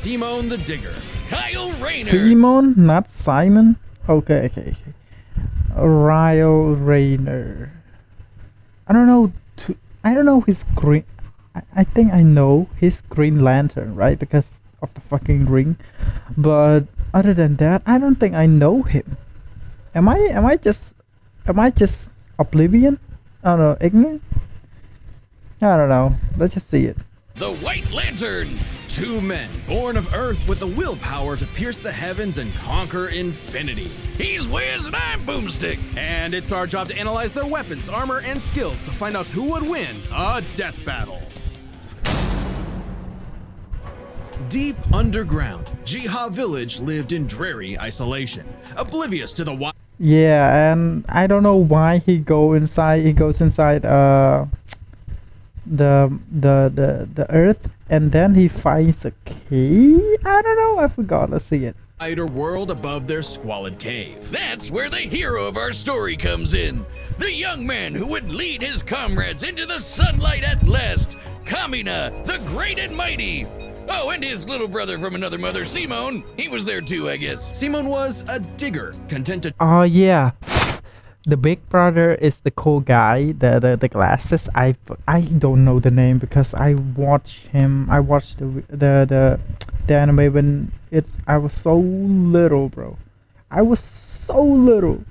Simone the Digger. Kyle Rayner. Simon, not Simon. Okay. Ryle Rayner. I don't know. I don't know his green. I think I know his Green Lantern, right? Because of the fucking ring. But other than that, I don't think I know him. Am I just oblivion? I don't know, ignorant? I don't know. Let's just see it. The White Lantern. Two men born of Earth with the willpower to pierce the heavens and conquer infinity. He's Wiz and I'm Boomstick. And it's our job to analyze their weapons, armor, and skills to find out who would win a death battle. Deep underground, Jiha Village lived in dreary isolation, oblivious to the wild. Yeah, and I don't know why he goes inside the earth, and then he finds a key. I don't know, I forgot. Let's see it. Wider world above their squalid cave. That's where the hero of our story comes in. The young man who would lead his comrades into the sunlight at last. Kamina, the great and mighty. Oh, and his little brother from another mother, Simone. He was there too, I guess. Simone was a digger, content to. Oh yeah, the big brother is the cool guy, the glasses. I don't know the name because I watched the anime when I was so little, bro. I was so little.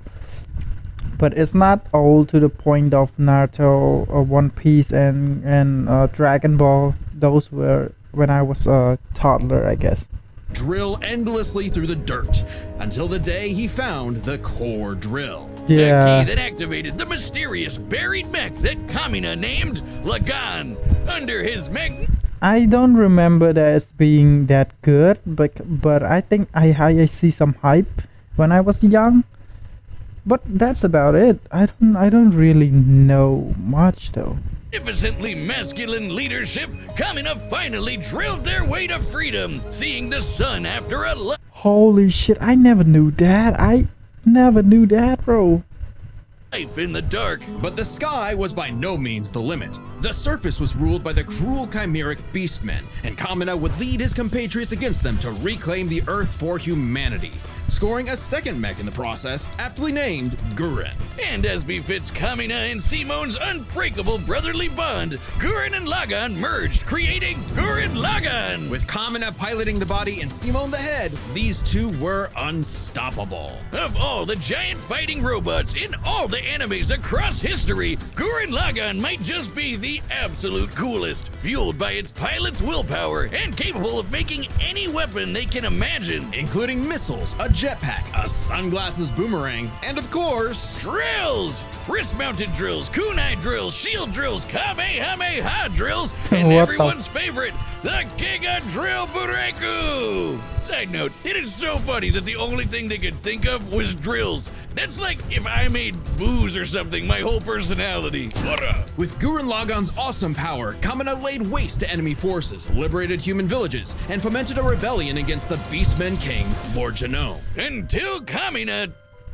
But it's not old to the point of Naruto or One Piece and Dragon Ball. Those were when I was a toddler, I guess. Drill endlessly through the dirt until the day he found the core drill. Yeah. The key that activated the mysterious buried mech that Kamina named Lagan under his I don't remember that it's being that good, but I think I see some hype when I was young. But that's about it. I don't really know much though. magnificently masculine leadership, Kamina finally drilled their way to freedom, seeing the sun after a Holy shit, I never knew that. I never knew that, bro. life in the dark. But the sky was by no means the limit. The surface was ruled by the cruel chimeric beastmen, and Kamina would lead his compatriots against them to reclaim the Earth for humanity, scoring a second mech in the process, aptly named Gurren. And as befits Kamina and Simone's unbreakable brotherly bond, Gurren and Lagan merged, creating Gurren Lagan. With Kamina piloting the body and Simone the head, these two were unstoppable. Of all the giant fighting robots in all the animes across history, Gurren Lagann might just be the absolute coolest, fueled by its pilot's willpower and capable of making any weapon they can imagine, including missiles, a jetpack, a sunglasses boomerang, and of course, drills! Wrist-mounted drills, kunai drills, shield drills, kamehameha drills, and What everyone's favorite, the Giga Drill Bureku! Side note, it is so funny that the only thing they could think of was drills. That's like if I made booze or something, my whole personality. With Gurren Lagann's awesome power, Kamina laid waste to enemy forces, liberated human villages, and fomented a rebellion against the Beastmen King, Lord Genome. Until Kamina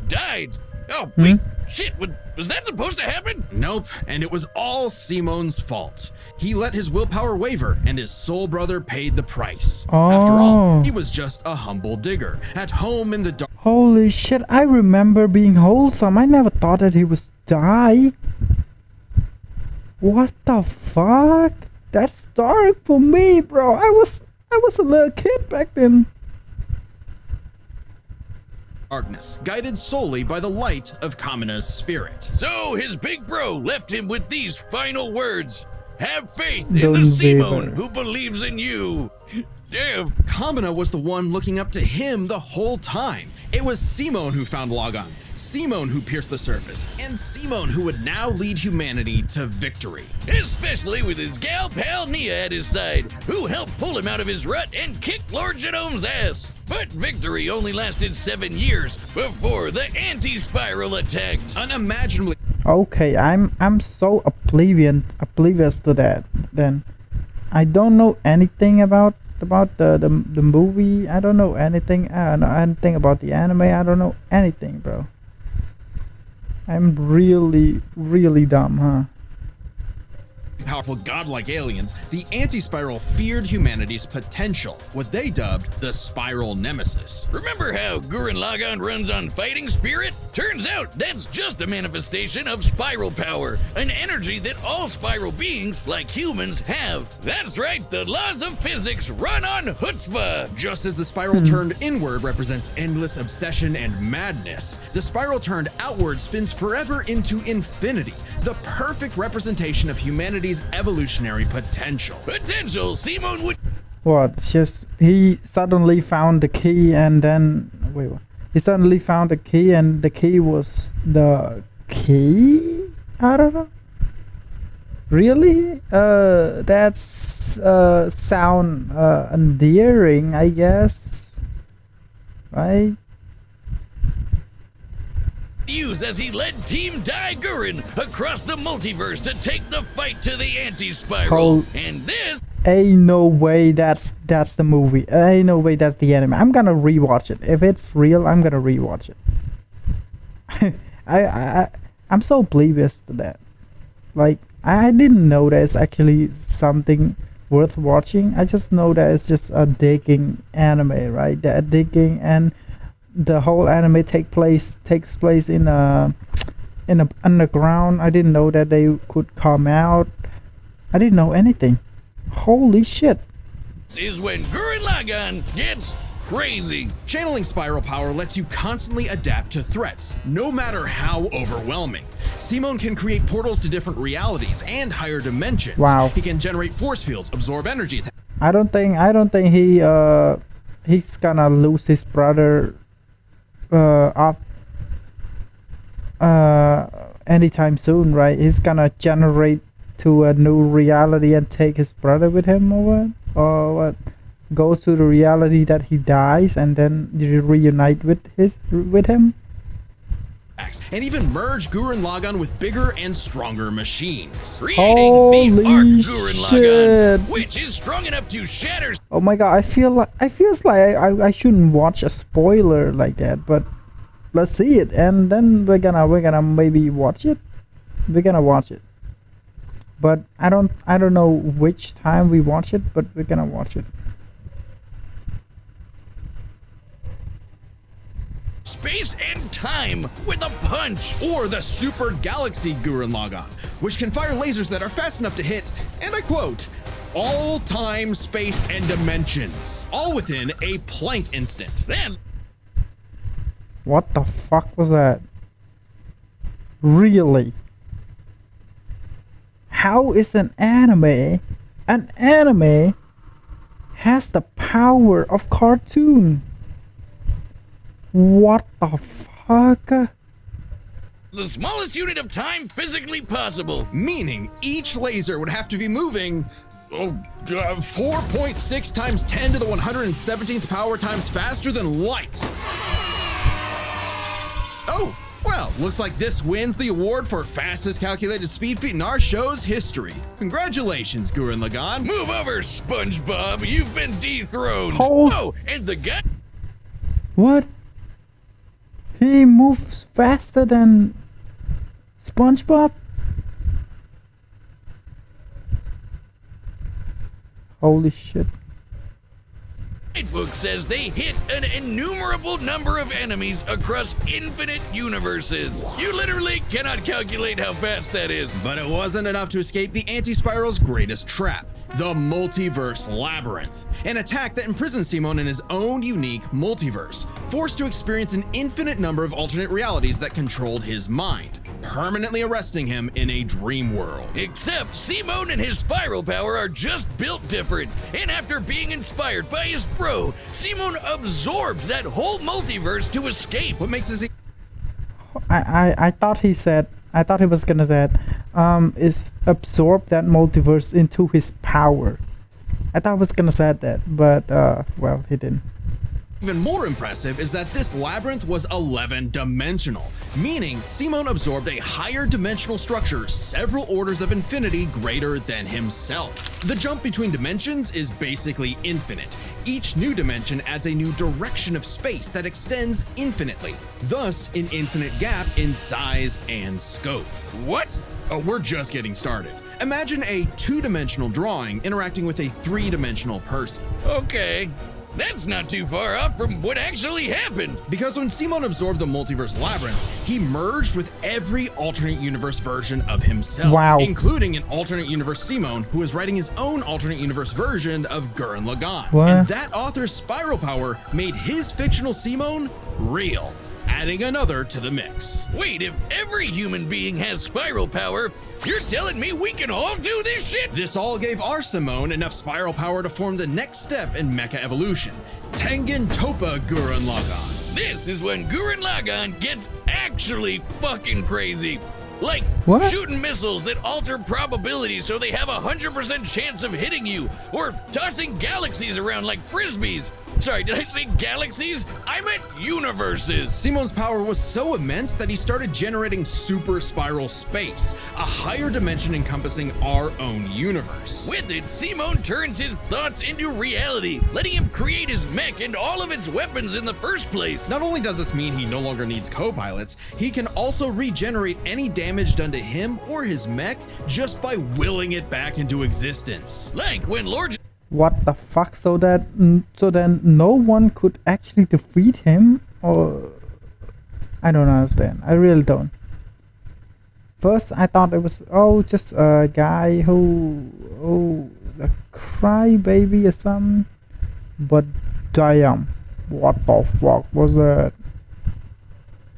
died. Oh, wait, shit, was that supposed to happen? Nope, and it was all Simone's fault. He let his willpower waver, and his soul brother paid the price. After all, he was just a humble digger, at home in the dark. Holy shit, I remember being wholesome. I never thought that he was die. What the fuck? That's dark for me, bro. I was a little kid back then. Darkness, guided solely by the light of Kamina's spirit. So his big bro left him with these final words. Have faith in Don't the Simone waver. who believes in you. Damn. Kamina was the one looking up to him the whole time. It was Simone who found Lagan, Simone who pierced the surface, and Simone who would now lead humanity to victory. Especially with his gal pal Nia at his side, who helped pull him out of his rut and kick Lord Genome's ass. But victory only lasted 7 years before the anti-spiral attacked. Unimaginably. Okay, I'm so oblivious to that. Then I don't know anything about the movie. I don't know anything. I don't know anything about the anime. I don't know anything, bro. I'm really dumb, huh? powerful godlike aliens, the Anti-Spiral feared humanity's potential, what they dubbed the Spiral Nemesis. Remember how Gurren Lagann runs on fighting spirit? Turns out that's just a manifestation of spiral power, an energy that all spiral beings, like humans, have. That's right, the laws of physics run on chutzpah. Just as the spiral turned inward represents endless obsession and madness, the spiral turned outward spins forever into infinity, the perfect representation of humanity's evolutionary potential. Potential, Simon would... What? Just he suddenly found the key and then wait. What? He suddenly found the key and the key was the key? I don't know. Really? That's sound endearing, I guess. Right? use as he led Team Dai Gurren across the multiverse to take the fight to the anti-spiral. And this... Ain't no way that's the movie. Ain't no way that's the anime. I'm gonna rewatch it. If it's real, I'm gonna rewatch it. I'm so oblivious to that. Like, I didn't know that it's actually something worth watching. I just know that it's just a digging anime, right? That digging, and the whole anime takes place in a underground. I didn't know that they could come out. I didn't know anything. Holy shit. This is when Gurren Lagann gets crazy. Channeling spiral power lets you constantly adapt to threats, no matter how overwhelming. Simon can create portals to different realities and higher dimensions. Wow. He can generate force fields, absorb energy. I don't think he's gonna lose his brother anytime soon, right? He's gonna generate to a new reality and take his brother with him, or what? Go to the reality that he dies and then you reunite with him. And even merge Gurren Lagann with bigger and stronger machines. Creating Holy the Arc Gurren Lagann, shit. which is strong enough to shatter. Oh my god, I feels like I shouldn't watch a spoiler like that, but let's see it and then we're gonna maybe watch it. We're gonna watch it. But I don't know which time we watch it, but we're gonna watch it. Space and time with a punch. Or the Super Galaxy Gurren Lagann, which can fire lasers that are fast enough to hit, and I quote, all time, space, and dimensions, all within a Planck instant. That's What the fuck was that? Really? How is an anime has the power of cartoon? What the fuck? the smallest unit of time physically possible. Meaning each laser would have to be moving 4.6 times 10 to the 117th power times faster than light. Oh, well, looks like this wins the award for fastest calculated speed feat in our show's history. Congratulations, Gurren Lagann. Move over, SpongeBob. You've been dethroned. Oh. And the guy... What? He moves faster than SpongeBob? Holy shit. Book says they hit an innumerable number of enemies across infinite universes. You literally cannot calculate how fast that is. But it wasn't enough to escape the Anti-Spiral's greatest trap, the Multiverse Labyrinth, an attack that imprisons Simon in his own unique multiverse, forced to experience an infinite number of alternate realities that controlled his mind, permanently arresting him in a dream world. Except Simon and his spiral power are just built different, and after being inspired by his bro, Simon absorbed that whole multiverse to escape. What makes this I thought he was gonna say is absorb that multiverse into his power. I thought he was gonna say that, but well, he didn't. even more impressive is that this labyrinth was 11-dimensional, meaning Simon absorbed a higher dimensional structure several orders of infinity greater than himself. The jump between dimensions is basically infinite. Each new dimension adds a new direction of space that extends infinitely, thus an infinite gap in size and scope. What? Oh, we're just getting started. Imagine a two-dimensional drawing interacting with a three-dimensional person. Okay, that's not too far off from what actually happened. Because when Simon absorbed the multiverse labyrinth, he merged with every alternate universe version of himself, Wow. including an alternate universe Simon who is writing his own alternate universe version of Gurren Lagann. What? And that author's spiral power made his fictional Simon real, adding another to the mix. Wait, if every human being has spiral power, you're telling me we can all do this shit? This all gave our Simone enough spiral power to form the next step in mecha evolution, Tengen Toppa Gurren Lagann. This is when Gurren Lagann gets actually fucking crazy. Like What? shooting missiles that alter probabilities so they have a 100% chance of hitting you, or tossing galaxies around like frisbees. Sorry, did I say galaxies? I meant universes. Simon's power was so immense that he started generating super spiral space, a higher dimension encompassing our own universe. With it, Simon turns his thoughts into reality, letting him create his mech and all of its weapons in the first place. Not only does this mean he no longer needs co-pilots, he can also regenerate any damage done to him or his mech just by willing it back into existence. Like when Lord What the fuck? So then no one could actually defeat him? Or I don't understand. I really don't. First I thought it was just a guy who a crybaby or something. But damn, what the fuck was that?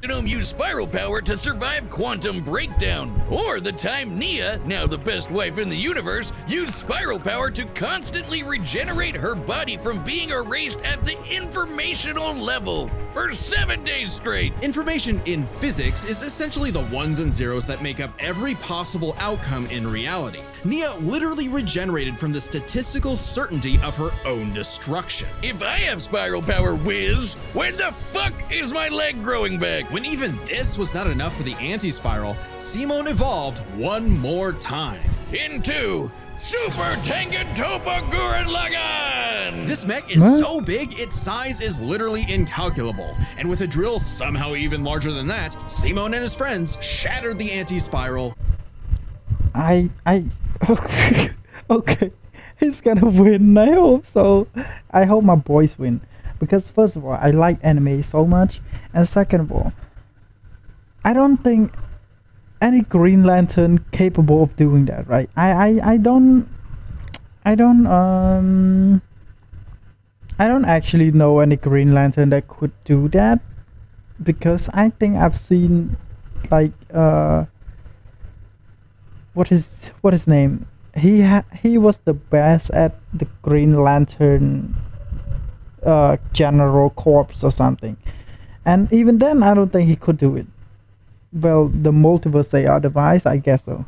Genome used spiral power to survive quantum breakdown, or the time Nia, now the best wife in the universe, used spiral power to constantly regenerate her body from being erased at the informational level for 7 days straight. Information in physics is essentially the ones and zeros that make up every possible outcome in reality. Nia literally regenerated from the statistical certainty of her own destruction. If I have spiral power, Wiz, when the fuck is my leg growing back? When even this was not enough for the anti-spiral, Simon evolved one more time. Into Super Tengen Toppa Gurren Lagann! This mech is What? so big, its size is literally incalculable. And with a drill somehow even larger than that, Simon and his friends shattered the anti-spiral. Okay, he's gonna win. I hope so. I hope my boys win, because first of all, I like anime so much, and second of all, I don't think any Green Lantern capable of doing that, right? I don't actually know any Green Lantern that could do that, because I think I've seen like what his name? He was the best at the Green Lantern General Corps or something, and even then I don't think he could do it. Well, the multiverse AR device, I guess so.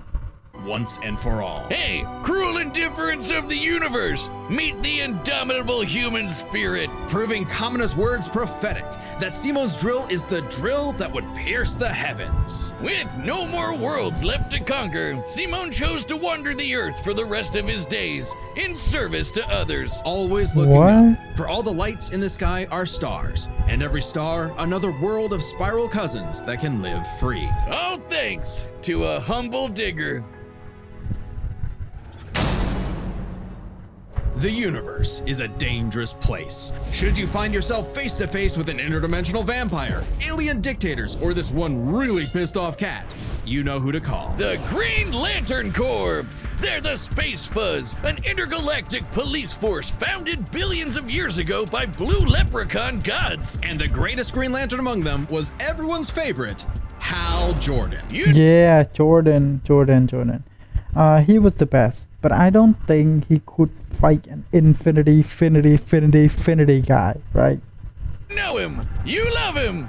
Once and for all. Hey, cruel indifference of the universe! Meet the indomitable human spirit! Proving Kamina's words prophetic, that Simon's drill is the drill that would pierce the heavens. With no more worlds left to conquer, Simon chose to wander the earth for the rest of his days, in service to others. Always looking What? up, for all the lights in the sky are stars, and every star another world of spiral cousins that can live free. All thanks to a humble digger. The universe is a dangerous place. Should you find yourself face to face with an interdimensional vampire, alien dictators, or this one really pissed off cat, you know who to call. The Green Lantern Corps! They're the Space Fuzz, an intergalactic police force founded billions of years ago by blue leprechaun gods. And the greatest Green Lantern among them was everyone's favorite, Hal Jordan. Yeah, Jordan. He was the best, but I don't think he could fight an infinity guy, right? Know him, you love him,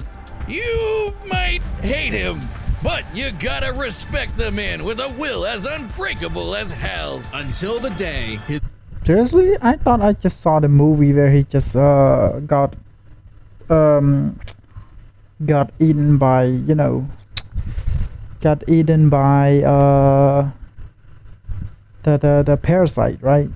you might hate him, but you gotta respect the man with a will as unbreakable as Hal's. Until the day his Seriously? I thought I just saw the movie where he just got eaten by, the parasite, right?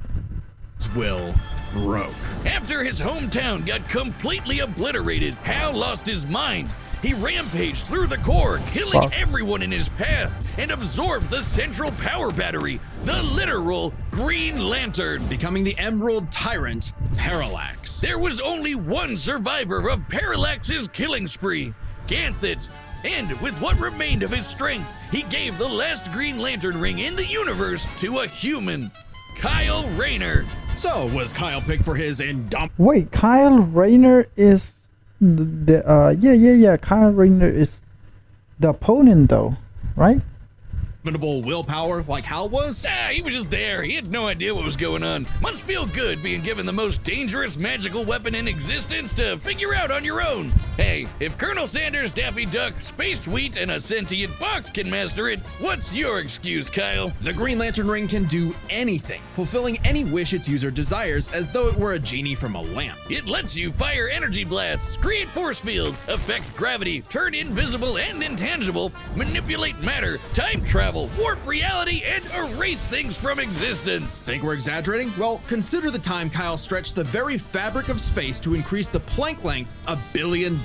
will broke. After his hometown got completely obliterated, Hal lost his mind He rampaged through the core, killing Fuck. everyone in his path, and absorbed the central power battery, the literal Green Lantern. Becoming the Emerald Tyrant, Parallax. There was only one survivor of Parallax's killing spree, Ganthet. And with what remained of his strength, he gave the last Green Lantern ring in the universe to a human, Kyle Rayner. So, was Kyle picked for his indomitable Wait, Kyle Rayner is yeah. Kyle Rayner is the opponent though, right? willpower like Hal was? He was just there. He had no idea what was going on. Must feel good being given the most dangerous magical weapon in existence to figure out on your own. Hey, if Colonel Sanders, Daffy Duck, Space Wheat, and a sentient box can master it, what's your excuse, Kyle? The Green Lantern ring can do anything, fulfilling any wish its user desires as though it were a genie from a lamp. It lets you fire energy blasts, create force fields, affect gravity, turn invisible and intangible, manipulate matter, time travel, warp reality, and erase things from existence. Think we're exaggerating? Well, consider the time Kyle stretched the very fabric of space to increase the Planck length a billion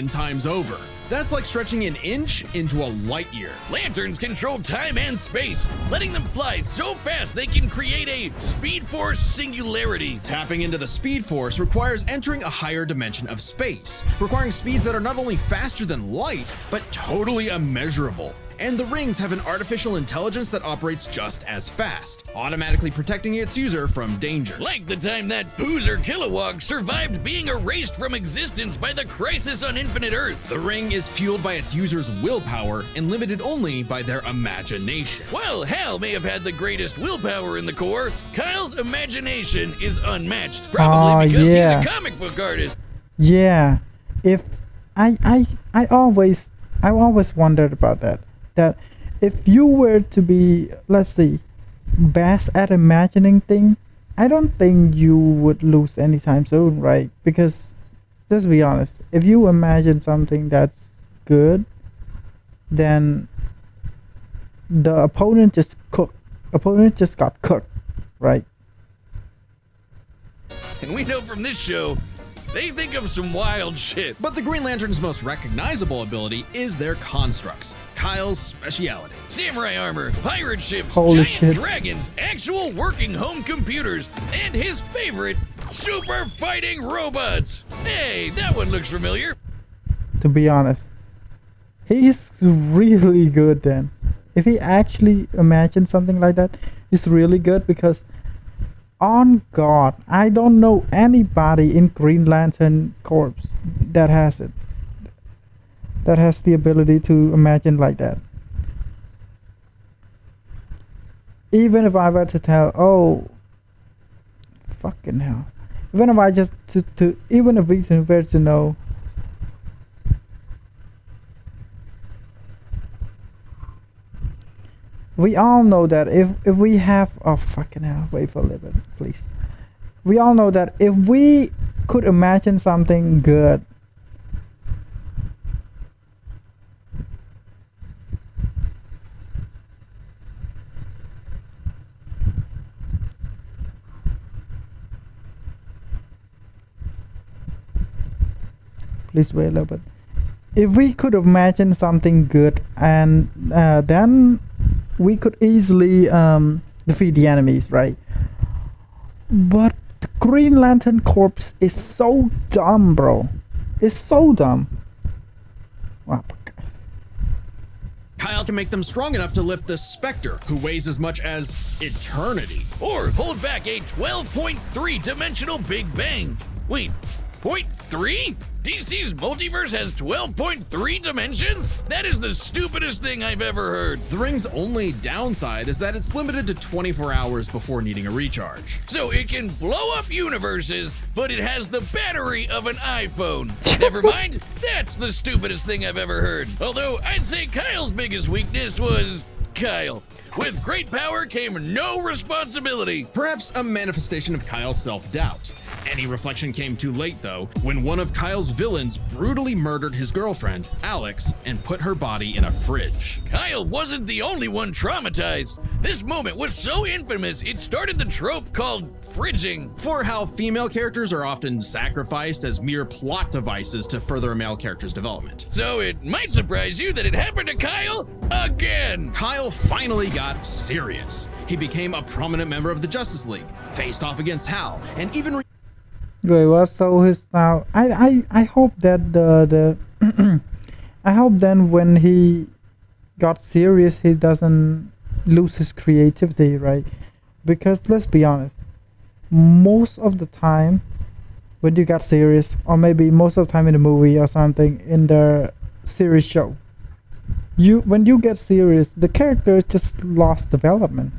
times over. That's like stretching an inch into a light year. Lanterns control time and space, letting them fly so fast they can create a Speed Force singularity. Tapping into the Speed Force requires entering a higher dimension of space, requiring speeds that are not only faster than light, but totally immeasurable. And the rings have an artificial intelligence that operates just as fast, automatically protecting its user from danger. Like the time that Boozer Kilowog survived being erased from existence by the Crisis on Infinite Earth. The ring is fueled by its user's willpower and limited only by their imagination. While Hal may have had the greatest willpower in the Corps, Kyle's imagination is unmatched, probably because he's a comic book artist. Yeah, if I always wondered about that. That if you were to be, let's see, best at imagining things, I don't think you would lose anytime soon, right? Because let's be honest, if you imagine something that's good, then the opponent just got cooked, right? And we know from this show, they think of some wild shit. But the Green Lantern's most recognizable ability is their constructs, Kyle's speciality. Samurai armor, pirate ships, Holy giant shit. dragons, actual working home computers, and his favorite, super fighting robots. Hey, that one looks familiar. To be honest, he's really good then. If he actually imagined something like that, he's really good because on God, I don't know anybody in Green Lantern Corps that has it. That has the ability to imagine like that. Even if I were to tell, oh, fucking hell. Even if I just even if we were to know. We all know that if we have, oh fucking hell, wait for a little bit, please. We all know that if we could imagine something good, please wait a little bit. If we could imagine something good, and then we could easily defeat the enemies, right? But the Green Lantern Corps is so dumb, bro. It's so dumb. Wow. Kyle can make them strong enough to lift the Spectre, who weighs as much as eternity. Or hold back a 12.3 dimensional Big Bang. Wait, 0.3? DC's multiverse has 12.3 dimensions? That is the stupidest thing I've ever heard. The ring's only downside is that it's limited to 24 hours before needing a recharge. So it can blow up universes, but it has the battery of an iPhone. Never mind, that's the stupidest thing I've ever heard. Although I'd say Kyle's biggest weakness was Kyle. With great power came no responsibility. Perhaps a manifestation of Kyle's self-doubt. Any reflection came too late, though, when one of Kyle's villains brutally murdered his girlfriend, Alex, and put her body in a fridge. Kyle wasn't the only one traumatized. This moment was so infamous, it started the trope called fridging. For how female characters are often sacrificed as mere plot devices to further a male character's development. So it might surprise you that it happened to Kyle again. Kyle finally got serious. He became a prominent member of the Justice League, faced off against Hal, and even Wait, what? So his now I hope that the I hope then when he got serious he doesn't lose his creativity, right? Because let's be honest, most of the time when you got serious, or maybe most of the time in the movie or something, in the series show, when you get serious, the character just lost development.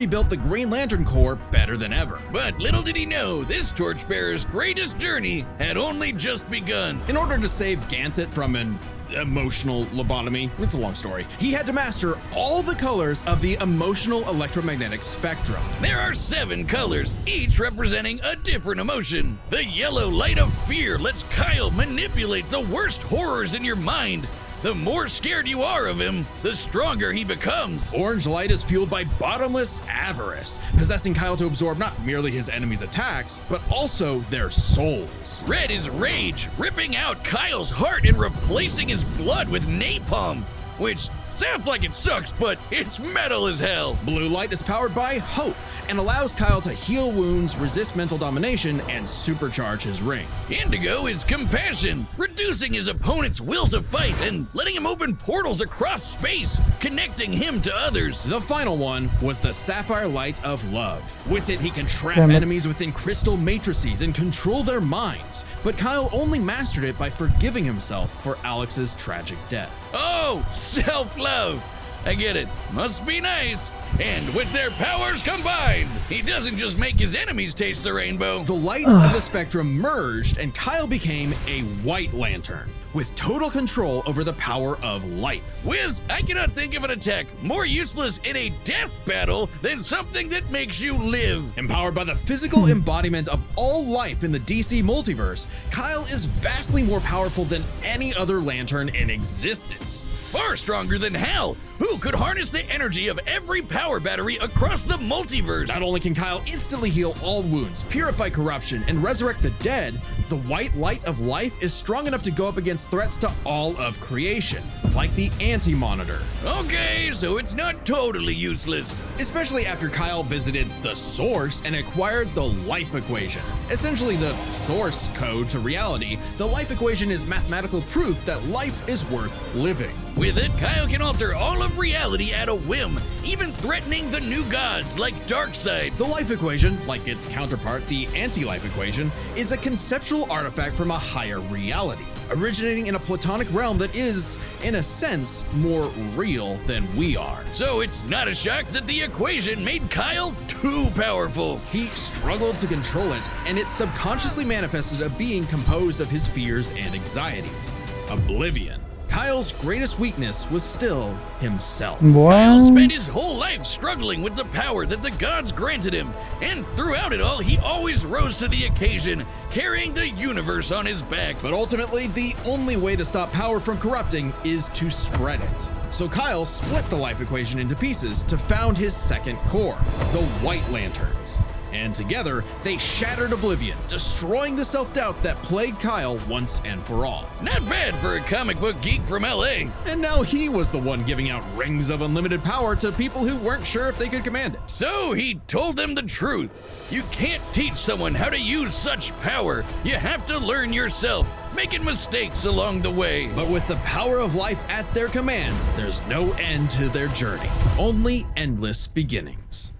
he built the Green Lantern Corps better than ever. But little did he know, this torchbearer's greatest journey had only just begun. In order to save Ganthet from an emotional lobotomy, it's a long story, he had to master all the colors of the emotional electromagnetic spectrum. There are 7 colors, each representing a different emotion. The yellow light of fear lets Kyle manipulate the worst horrors in your mind. The more scared you are of him, the stronger he becomes. Orange light is fueled by bottomless avarice, possessing Kyle to absorb not merely his enemies' attacks, but also their souls. Red is rage, ripping out Kyle's heart and replacing his blood with napalm, which sounds like it sucks, but it's metal as hell. Blue light is powered by hope and allows Kyle to heal wounds, resist mental domination, and supercharge his ring. Indigo is compassion, reducing his opponent's will to fight and letting him open portals across space, connecting him to others. The final one was the sapphire light of love. With it, he can trap Damn it. enemies within crystal matrices and control their minds. But Kyle only mastered it by forgiving himself for Alex's tragic death. Oh, self-love. I get it. Must be nice. And with their powers combined, he doesn't just make his enemies taste the rainbow. The lights of the spectrum merged, and Kyle became a White Lantern, with total control over the power of life. Wiz, I cannot think of an attack more useless in a death battle than something that makes you live. Empowered by the physical embodiment of all life in the DC multiverse, Kyle is vastly more powerful than any other Lantern in existence. Far stronger than Hal, who could harness the energy of every power battery across the multiverse. Not only can Kyle instantly heal all wounds, purify corruption, and resurrect the dead, the white light of life is strong enough to go up against threats to all of creation, like the Anti-Monitor. Okay, so it's not totally useless. Especially after Kyle visited the Source and acquired the Life Equation. Essentially the source code to reality, the Life Equation is mathematical proof that life is worth living. With it, Kyle can alter all of reality at a whim, even threatening the new gods like Darkseid. The Life Equation, like its counterpart, the Anti-Life Equation, is a conceptual artifact from a higher reality, originating in a platonic realm that is, in a sense, more real than we are. So it's not a shock that the equation made Kyle too powerful. He struggled to control it, and it subconsciously manifested a being composed of his fears and anxieties. Oblivion. Kyle's greatest weakness was still himself. Kyle What? spent his whole life struggling with the power that the gods granted him, and throughout it all, he always rose to the occasion, carrying the universe on his back. But ultimately, the only way to stop power from corrupting is to spread it. So Kyle split the Life Equation into pieces to found his second core, the White Lanterns. And together, they shattered Oblivion, destroying the self-doubt that plagued Kyle once and for all. Not bad for a comic book geek from LA. And now he was the one giving out rings of unlimited power to people who weren't sure if they could command it. So he told them the truth. You can't teach someone how to use such power. You have to learn yourself, making mistakes along the way. But with the power of life at their command, there's no end to their journey, only endless beginnings.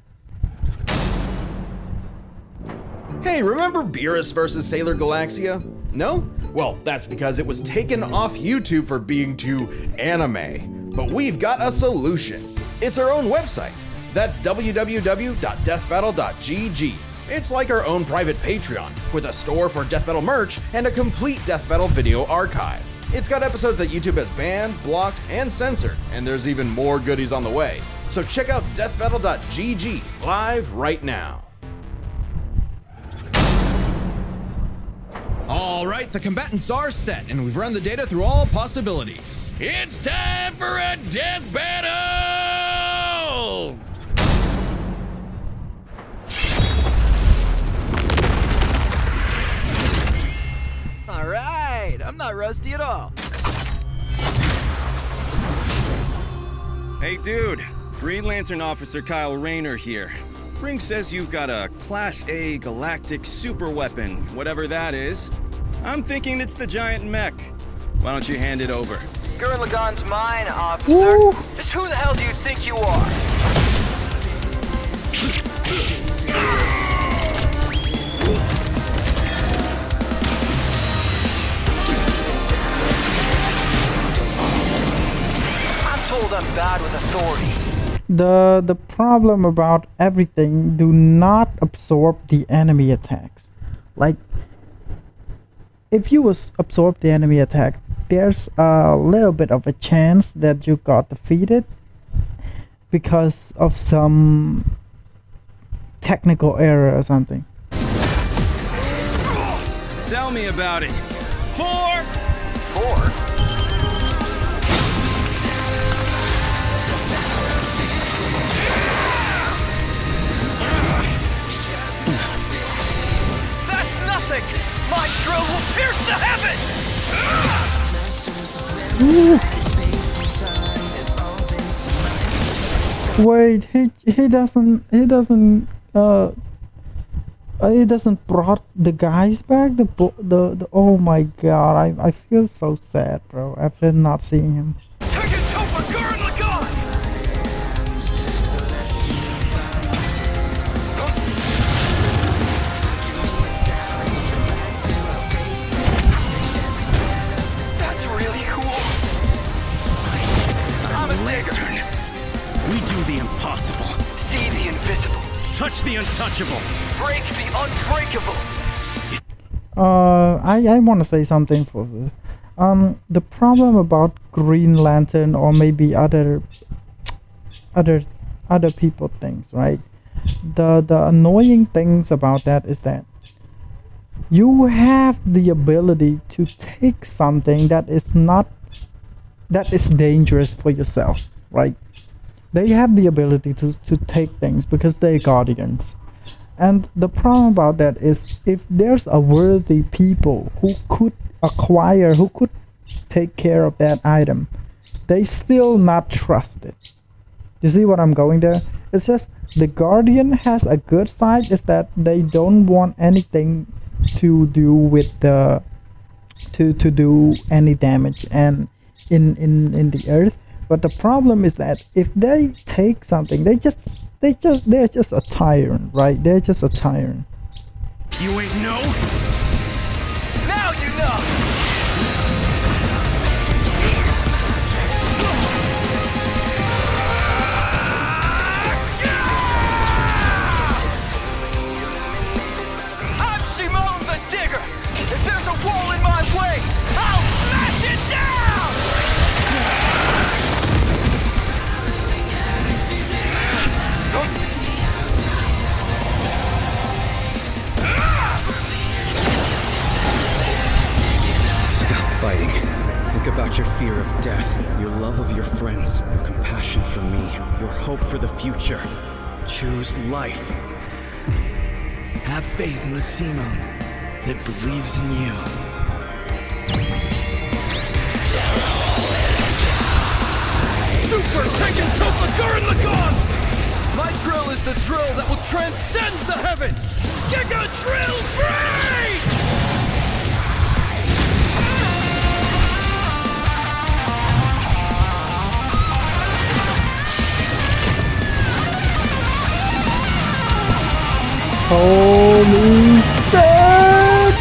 Hey, remember Beerus vs. Sailor Galaxia? No? Well, that's because it was taken off YouTube for being too anime. But we've got a solution. It's our own website. That's www.deathbattle.gg. It's like our own private Patreon, with a store for Death Battle merch and a complete Death Battle video archive. It's got episodes that YouTube has banned, blocked, and censored, and there's even more goodies on the way. So check out deathbattle.gg live right now. All right, the combatants are set, and we've run the data through all possibilities. It's time for a death battle! All right, I'm not rusty at all. Hey dude, Green Lantern Officer Kyle Rayner here. Ring says you've got a Class A galactic super weapon, whatever that is. I'm thinking it's the giant mech. Why don't you hand it over? Gurren Lagann's mine, officer. Woo. Just who the hell do you think you are? I'm told I'm bad with authority. The problem about everything, do not absorb the enemy attacks. Like, if you absorb the enemy attack, there's a little bit of a chance that you got defeated because of some technical error or something. Tell me about it. 4! 4? That's nothing! My drill will pierce the heavens! Wait, he doesn't brought the guys back. The oh my god, I feel so sad, bro. After not seeing him. Take it, Topher, Gurren Lagann! That's really cool. I'm a Lantern. We do the impossible. See the invisible. Touch the untouchable. Break the unbreakable. I want to say something for this. The problem about Green Lantern, or maybe other people things, right? The annoying things about that is that you have the ability to take something that is dangerous for yourself, right? They have the ability to take things because they're guardians. And the problem about that is, if there's a worthy people who could acquire, who could take care of that item, they still not trusted. You see what I'm going there? It's just the Guardian has a good side, is that they don't want anything to do with the to do any damage and in the earth. But the problem is that if they take something, they're just a tyrant, right? They're just a tyrant. You ain't know? Now you know! I'm Shimon the Digger! If there's a wall in my way, I'll smash it down! Stop fighting. Think about your fear of death, your love of your friends, your compassion for me, your hope for the future. Choose life. Have faith in the Simon that believes in you. Super Tekken Topher Gurren Lagann! My drill is the drill that will transcend the heavens! Giga Drill Break! Holy shit!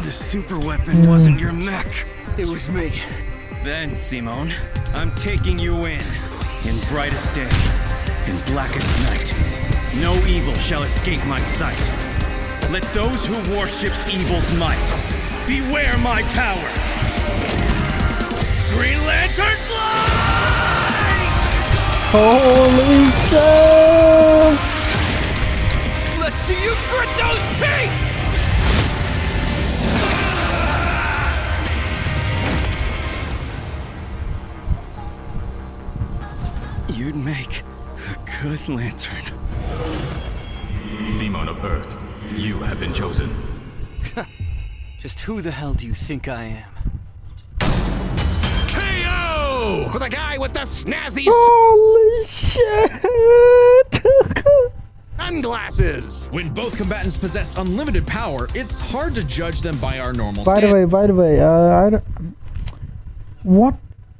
The super weapon wasn't your mech. It was me. Then, Simone, I'm taking you in brightest day, in blackest night. No evil shall escape my sight. Let those who worship evil's might beware my power. Green Lantern fly! Holy shit! Let's see you grit those teeth! You'd make a good lantern. Simon of Earth, you have been chosen. Just who the hell do you think I am? KO! For the guy with the snazzy Holy shit! sunglasses! When both combatants possess unlimited power, it's hard to judge them by our normal By the standards. way, I don't.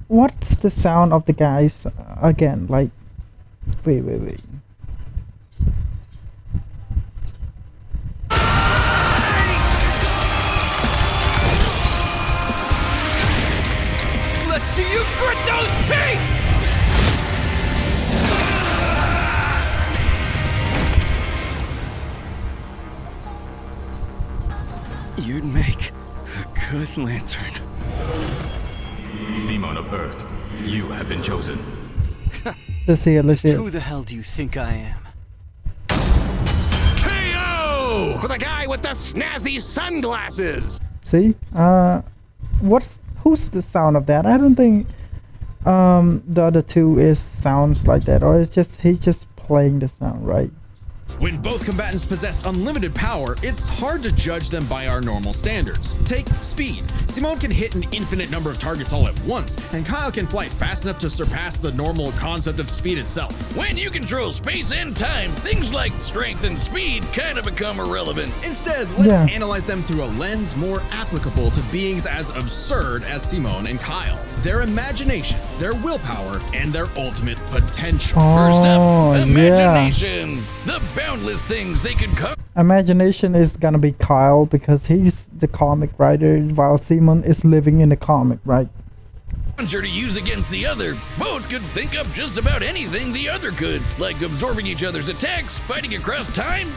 What's the sound of the guys again? Like, wait. Let's see you grit those teeth! You'd make a good lantern. Simon of Earth, you have been chosen. Let's see it. Let's Just see who it. the hell do you think I am? KO! For the guy with the snazzy sunglasses! See? Who's the sound of that? I don't think the other two is sounds like that, or it's just he's just playing the sound, right? When both combatants possess unlimited power, it's hard to judge them by our normal standards. Take speed. Simone can hit an infinite number of targets all at once, and Kyle can fly fast enough to surpass the normal concept of speed itself. When you control space and time, things like strength and speed kind of become irrelevant. Instead, let's Yeah. analyze them through a lens more applicable to beings as absurd as Simone and Kyle. Their imagination, their willpower, and their ultimate potential. First Oh, up, yeah. imagination. The boundless things they can Imagination is gonna be Kyle because he's the comic writer, while Simon is living in the comic, right? conjure to use against the other. Both could think up just about anything the other could, like absorbing each other's attacks, fighting across time,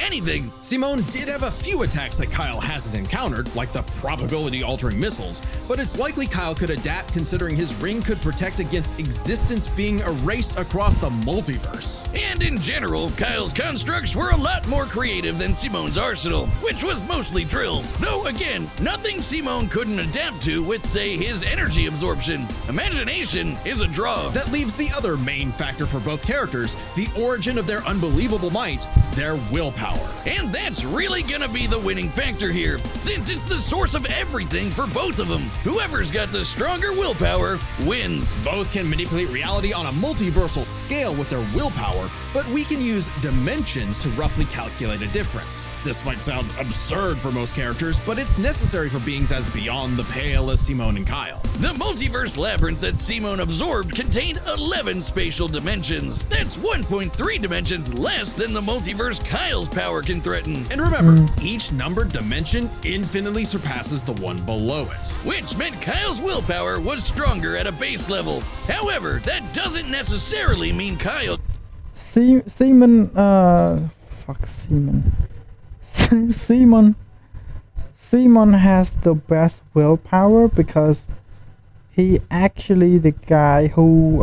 anything. Simone did have a few attacks that Kyle hasn't encountered, like the probability-altering missiles, but it's likely Kyle could adapt considering his ring could protect against existence being erased across the multiverse. And in general, Kyle's constructs were a lot more creative than Simone's arsenal, which was mostly drills. Though again, nothing Simone couldn't adapt to with, say, his energy absorption. Imagination is a draw. That leaves the other main factor for both characters, the origin of their unbelievable might, their willpower. And that's really gonna be the winning factor here, since it's the source of everything for both of them. Whoever's got the stronger willpower wins. Both can manipulate reality on a multiversal scale with their willpower, but we can use dimensions to roughly calculate a difference. This might sound absurd for most characters, but it's necessary for beings as beyond the pale as Simone and Kyle. The multiverse labyrinth that Simone absorbed contained 11 spatial dimensions. That's 1.3 dimensions less than the multiverse Kyle's power can threaten. And remember, each numbered dimension infinitely surpasses the one below it. Which meant Kyle's willpower was stronger at a base level. However, that doesn't necessarily mean Kyle Simon, fuck Simon. Simon has the best willpower because he actually the guy who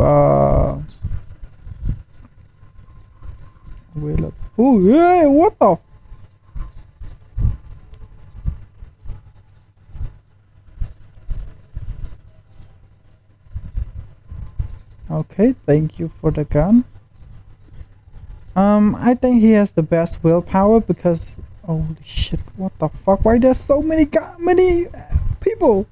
will. Oh yeah! What the? Okay, thank you for the gun. I think he has the best willpower because holy shit, what the fuck? Why there's so many people?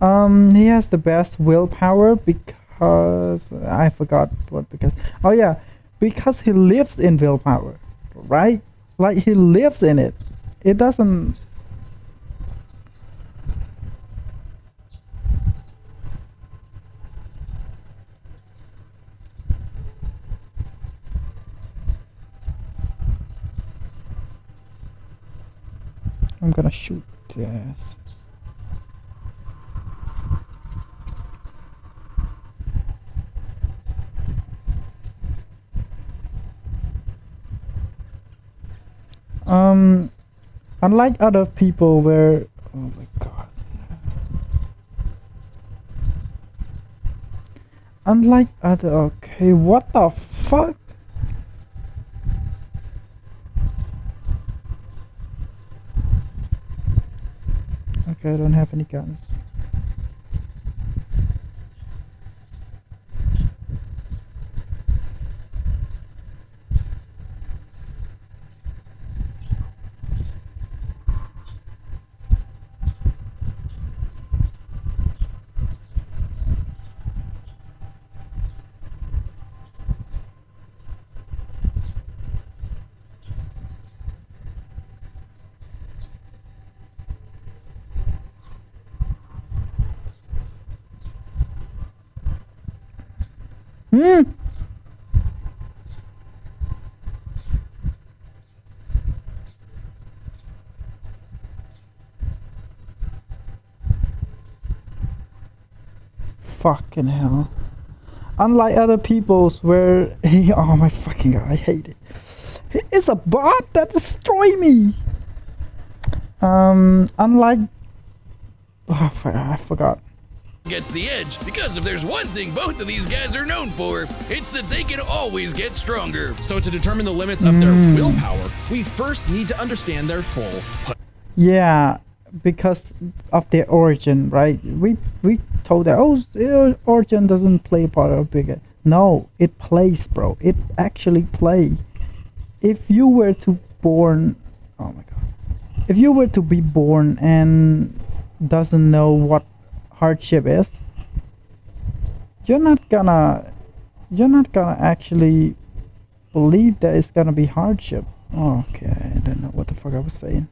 He has the best willpower because I forgot what because oh yeah, because he lives in willpower, right? Like he lives in it. It doesn't. I'm gonna shoot this. Unlike other people where oh my god. Unlike other, okay, what the fuck? Okay, I don't have any guns. Hmm. Fucking hell. Unlike other people's where oh my fucking god, I hate it. It's a bot that destroy me. Unlike I forgot. Gets the edge because if there's one thing both of these guys are known for, it's that they can always get stronger. So to determine the limits of their willpower, we first need to understand their full Yeah, because of their origin, right? We told that, oh, their origin doesn't play a part of bigger. No, it plays, bro. It actually play. If you were to born, oh my god, if you were to be born and doesn't know what hardship is, you're not gonna actually believe that it's gonna be hardship. Okay, I don't know what the fuck I was saying.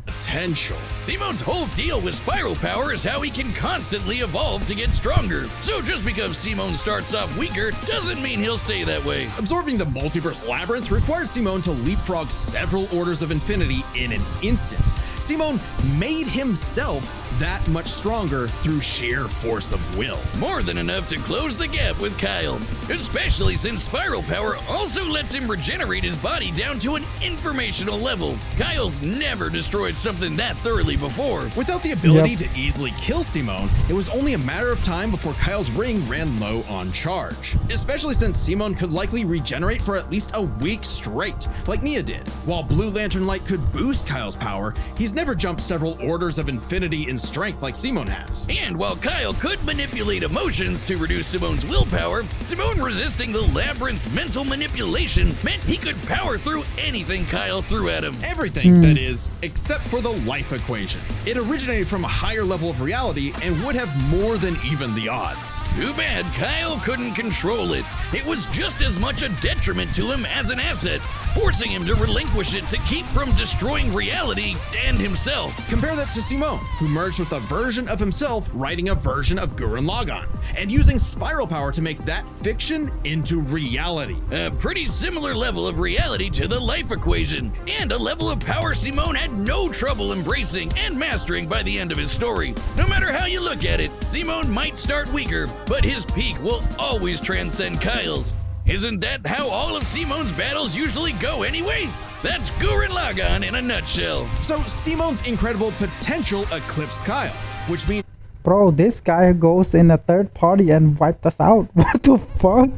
potential. Simone's whole deal with Spiral Power is how he can constantly evolve to get stronger. So just because Simone starts off weaker doesn't mean he'll stay that way. Absorbing the multiverse labyrinth required Simone to leapfrog several orders of infinity in an instant. Simone made himself that much stronger through sheer force of will. More than enough to close the gap with Kyle, especially since Spiral Power also lets him regenerate his body down to an informational level. Kyle's never destroyed something that thoroughly before. Without the ability to easily kill Simone, it was only a matter of time before Kyle's ring ran low on charge. Especially since Simone could likely regenerate for at least a week straight, like Nia did. While Blue Lantern Light could boost Kyle's power, he's never jumped several orders of infinity in strength like Simone has. And while Kyle could manipulate emotions to reduce Simone's willpower, Simone resisting the labyrinth's mental manipulation meant he could power through anything Kyle threw at him. Everything, that is, except for the life equation. It originated from a higher level of reality and would have more than even the odds. Too bad Kyle couldn't control it. It was just as much a detriment to him as an asset, forcing him to relinquish it to keep from destroying reality and himself. Compare that to Simone, who merged with a version of himself writing a version of Gurren Lagann, and using Spiral Power to make that fiction into reality. A pretty similar level of reality to the life equation, and a level of power Simone had no trouble embracing and mastering by the end of his story. No matter how you look at it, Simone might start weaker, but his peak will always transcend Kyle's. Isn't that how all of Simone's battles usually go anyway? That's Gurren Lagann in a nutshell. So Simone's incredible potential eclipsed Kyle, which means Bro, this guy goes in a third party and wiped us out. What the fuck?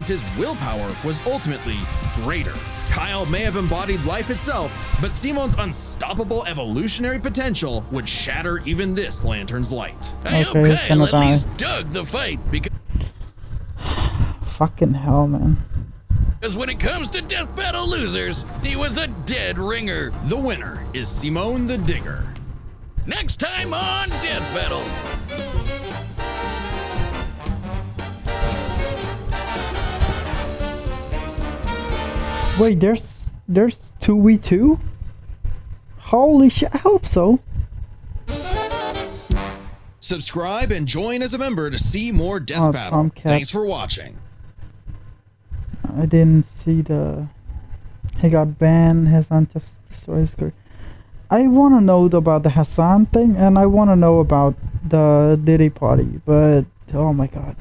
his willpower was ultimately greater. Kyle may have embodied life itself, but Simone's unstoppable evolutionary potential would shatter even this lantern's light. I hope Okay, he's Kyle gonna at die. least dug the fight, Fucking hell, man. because when it comes to death battle losers, he was a dead ringer. The winner is Simone the Digger. Next time on Death Battle. Wait, there's 2v2? Holy shit, I hope so. Subscribe and join as a member to see more Death Oh, Battle. Tomcat. Thanks for watching. I didn't see the. He got banned. Hassan just destroyed his career. I want to know about the Hassan thing, and I want to know about the Diddy party, but oh my god.